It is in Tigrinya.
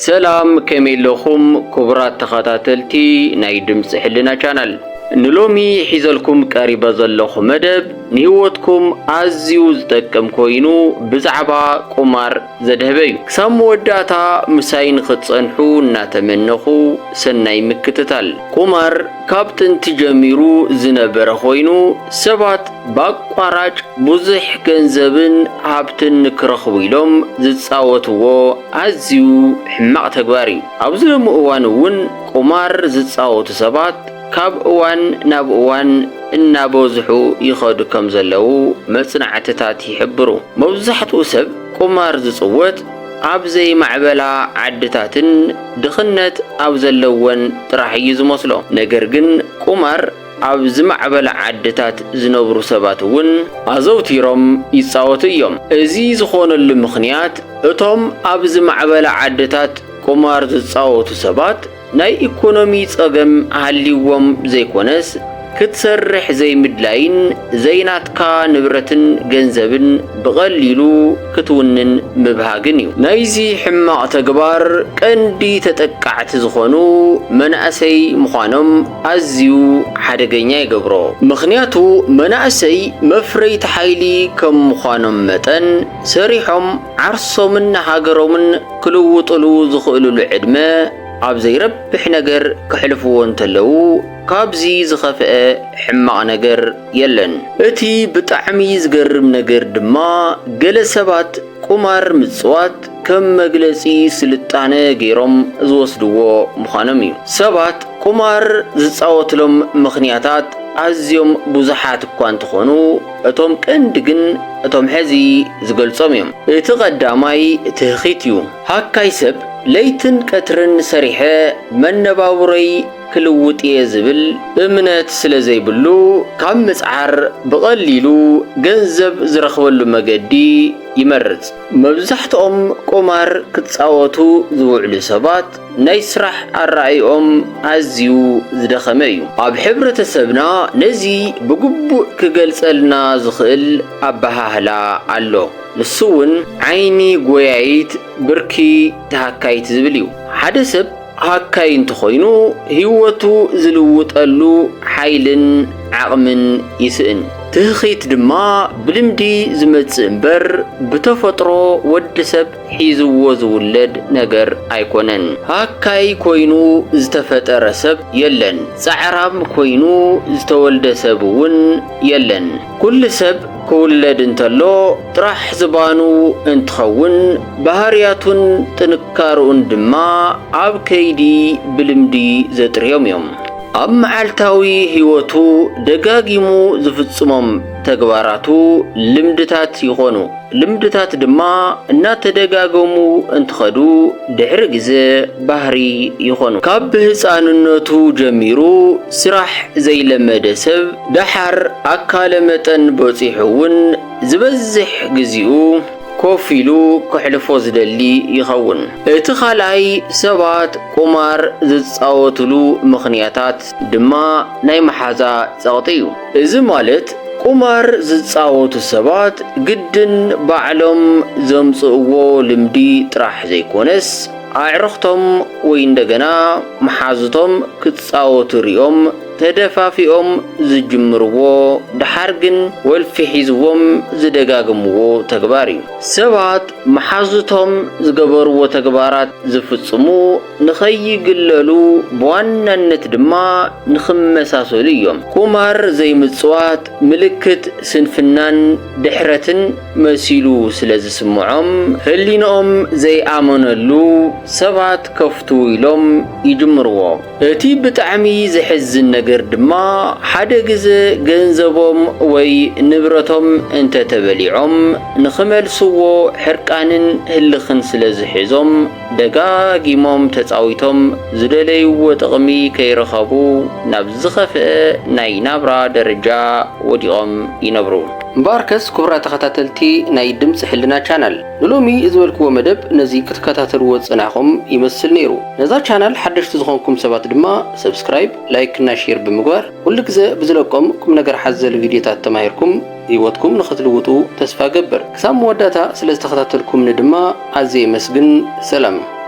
سلام كميلكم كبرات تخاتلتي ناي دمس حلنا channel نلومي حيزلكم قريبا زلخو مدب نهوتكم عزيو زتقم كوينو بزعبا قمار زدهبي كسام وداتا مساين خصنحو ناتمنخو سناي مكتتال قمار كابتن تجميرو زنبر خوينو سبات باقواراج بوزح گنزبن هابتن نكرخويلوم زتصاوتو عزيو حماق تغباري ابزو مؤوانون قمار زتصاوتو سبات كاب اوان ناب اوان እናበዝሑ ይኸዱ ከም ዘለው መጽናዕትታት ይሕብሩ መብዛሕትኡ ሰብ ቁማር ዝጽወት ኣብ ዘይማዕበላ ዓድታትን ድኽነት ኣብ ዘለወን ጥራሕ እዩ ዝመስሎ ነገር ግን ቁማር ኣብ ዝማዕበላ ዓድታት ዝነብሩ ሰባት እውን ኣዘውቲሮም ይጻወቱ እዮም እዚ ዝኾነሉ ምኽንያት እቶም ኣብ ዝማዕበላ ዓድታት ቁማር ዝጻወቱ ሰባት ናይ ኢኮኖሚ ጸገም ሃሊዎም ዘይኮነስ ክትሰርሕ ዘይምድላይን ዘይናትካ ንብረትን ገንዘብን ብቐሊሉ ክትውንን ምብሃግን እዩ ናይዚ ሕማቕ ተግባር ቀንዲ ተጠቃዕቲ ዝኾኑ መናእሰይ ምዃኖም ኣዝዩ ሓደገኛ ይገብሮ ምኽንያቱ መናእሰይ መፍረይቲ ሓይሊ ከም ምዃኖም መጠን ሰሪሖም ዓርሶምን ሃገሮምን ክልውጥሉ ዝኽእሉሉ ዕድመ ኣብ ዘይረብሕ ነገር ክሕልፍዎ እንተለው ካብዚ ዝኸፍአ ሕማቕ ነገር የለን እቲ ብጣዕሚ ዝገርም ነገር ድማ ገለ ሰባት ቁማር ምጽዋት ከም መግለጺ ስልጣነ ገይሮም ዝወስድዎ ምዃኖም እዩ ሰባት ቁማር ዝጻወትሎም ምኽንያታት ኣዝዮም ብዙሓት እኳ እንትኾኑ እቶም ቀንዲ ግን እቶም ሕዚ ዝገልጾም እዮም እቲ ቀዳማይ ትኽኺት እዩ ሃካይ ሰብ ለይትን ቀትርን ሰሪሐ መነባብሮይ ክልውጥ ዝብል እምነት ስለ ዘይብሉ ካብ ምጽዓር ብቐሊሉ ገንዘብ ዝረኽበሉ መገዲ ይመርጽ መብዛሕትኦም ቁማር ክትጻወቱ ዝውዕሉ ሰባት ናይ ስራሕ ኣራእዮም ኣዝዩ ዝደኸመ እዩ ኣብ ሕብረተሰብና ነዚ ብግቡእ ክገልጸልና ዝኽእል ኣባሃህላ ኣሎ ንሱ እውን ዓይኒ ጎያይት ብርኪ ተሃካይት ዝብል እዩ ሓደ ሰብ ሃካይ እንተኾይኑ ህይወቱ ዝልውጠሉ ሓይልን ዓቕምን ይስእን ትኽኺት ድማ ብልምዲ ዝመጽእ እምበር ብተፈጥሮ ወዲ ሰብ ሒዝዎ ዝውለድ ነገር ኣይኮነን ሃካይ ኮይኑ ዝተፈጠረ ሰብ የለን ጻዕራም ኮይኑ ዝተወልደ ሰብ እውን የለን ኩሉ ሰብ ክውለድ እንተሎ ጥራሕ ዝባኑ እንትኸውን ባህርያቱን ጥንካሩን ድማ ኣብ ከይዲ ብልምዲ ዘጥርዮም እዮም ኣብ መዓልታዊ ህይወቱ ደጋጊሙ ዝፍጽሞም ተግባራቱ ልምድታት ይኾኑ ልምድታት ድማ እናተደጋገሙ እንትኸዱ ድሕሪ ግዜ ባህሪ ይኾኑ ካብ ህፃንነቱ ጀሚሩ ስራሕ ዘይለመደ ሰብ ድሓር ኣካለ መጠን በፂሑ እውን ዝበዝሕ ግዚኡ ኮፊሉ ክሕልፎ ዝደሊ ይኸውን እቲ ኻልኣይ ሰባት ቁማር ዝጻወትሉ ምኽንያታት ድማ ናይ መሓዛ ጸቕጢ እዩ እዚ ማለት ቁማር ዝጻወቱ ሰባት ግድን ባዕሎም ዘምጽእዎ ልምዲ ጥራሕ ዘይኮነስ ኣዕርኽቶም ወይ እንደገና መሓዝቶም ክትጻወቱ ሪኦም ተደፋፊኦም ዝጅምርዎ ድሓር ግን ወልፊ ሒዝዎም ዝደጋግምዎ ተግባር እዩ ሰባት መሓዝቶም ዝገበርዎ ተግባራት ዝፍጽሙ ንኸይግለሉ ብዋናነት ድማ ንኽመሳሰሉ እዮም ቁማር ዘይምጽዋት ምልክት ስንፍናን ድሕረትን መሲሉ ስለ ዝስምዖም ህሊኖኦም ዘይኣመነሉ ሰባት ከፍቱ ኢሎም ይጅምርዎ እቲ ብጣዕሚ ዝሕዝን ነገር ድማ ሓደ ግዜ ገንዘቦም ወይ ንብረቶም እንተተበሊዖም ንኽመልስዎ ሕርቃንን ህልኽን ስለ ዝሕዞም ደጋጊሞም ተጻዊቶም ዝደለይዎ ጥቕሚ ከይረኸቡ ናብ ዝኸፍአ ናይ ናብራ ደረጃ ወዲቖም ይነብሩ مباركس كبرى تخاتلتي ناي دمص حلنا channel نلومي ازولكو مدب نزي كتكاتاتلو صناخم يمثل نيرو نزا channel حدشت زخونكم سبات دما سبسكرايب لايك نا شير بمغوار كل كزه بزلكم كم نجر حزل فيديوهات تماهركم هيوتكم نختلوتو تسفا جبر كسام وداتا سلازتخاتلكم ندما عزي مسجن سلام